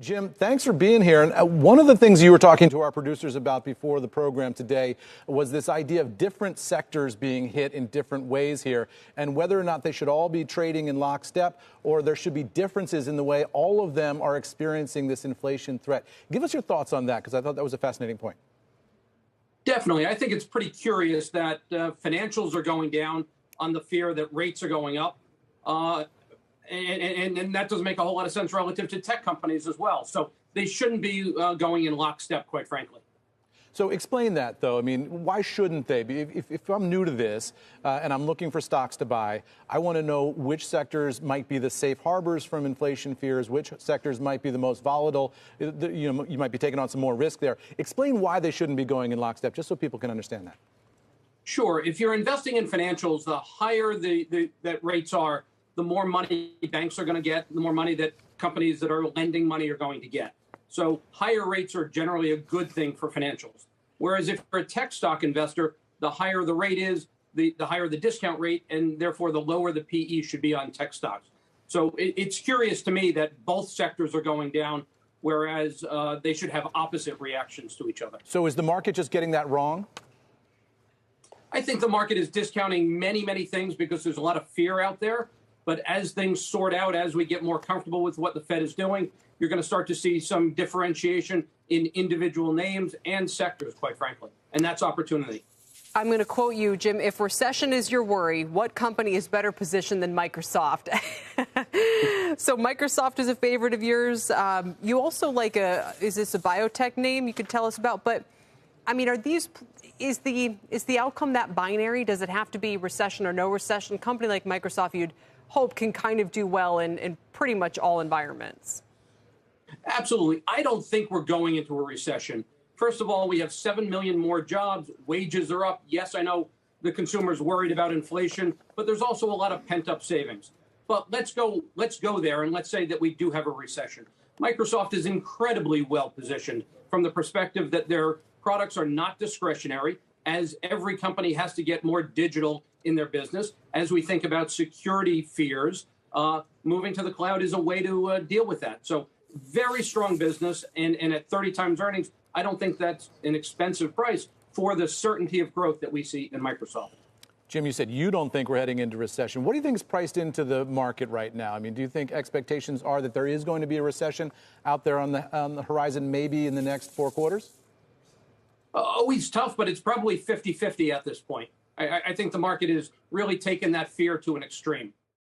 Jim, thanks for being here. And one of the things you were talking to our producers about before the program today was this idea of different sectors being hit in different ways here, and whether or not they should all be trading in lockstep, or there should be differences in the way all of them are experiencing this inflation threat. Give us your thoughts on that, because I thought that was a fascinating point. Definitely. I think it's pretty curious that financials are going down on the fear that rates are going up. And that doesn't make a whole lot of sense relative to tech companies as well. So they shouldn't be going in lockstep, quite frankly. So explain that, though. I mean, why shouldn't they be? If I'm new to this and I'm looking for stocks to buy, I want to know which sectors might be the safe harbors from inflation fears, which sectors might be the most volatile. You might be taking on some more risk there. Explain why they shouldn't be going in lockstep, just so people can understand that. Sure. If you're investing in financials, the higher that rates are, the more money banks are going to get, the more money that companies that are lending money are going to get. So higher rates are generally a good thing for financials. Whereas if you're a tech stock investor, the higher the rate is, the higher the discount rate, and therefore the lower the PE should be on tech stocks. So it's curious to me that both sectors are going down, whereas they should have opposite reactions to each other. So is the market just getting that wrong? I think the market is discounting many, many things because there's a lot of fear out there. But as things sort out, as we get more comfortable with what the Fed is doing, you're going to start to see some differentiation in individual names and sectors, quite frankly. And that's opportunity. I'm going to quote you, Jim. If recession is your worry, what company is better positioned than Microsoft? So Microsoft is a favorite of yours. You also like is this a biotech name you could tell us about? But I mean, is the outcome that binary? Does it have to be recession or no recession? A company like Microsoft, you'd hope, can kind of do well in pretty much all environments. Absolutely. I don't think we're going into a recession. First of all, we have 7 million more jobs. Wages are up. Yes, I know the consumer's worried about inflation, but there's also a lot of pent-up savings. But let's go there, and let's say that we do have a recession. Microsoft is incredibly well positioned from the perspective that their products are not discretionary, as every company has to get more digital in their business. As we think about security fears, moving to the cloud is a way to deal with that. So very strong business, and at 30 times earnings, I don't think that's an expensive price for the certainty of growth that we see in Microsoft. Jim, you said you don't think we're heading into recession. What do you think is priced into the market right now? I mean, do you think expectations are that there is going to be a recession out there on the horizon, maybe in the next 4 quarters? Always tough, but it's probably 50-50 at this point. I think the market is really taking that fear to an extreme.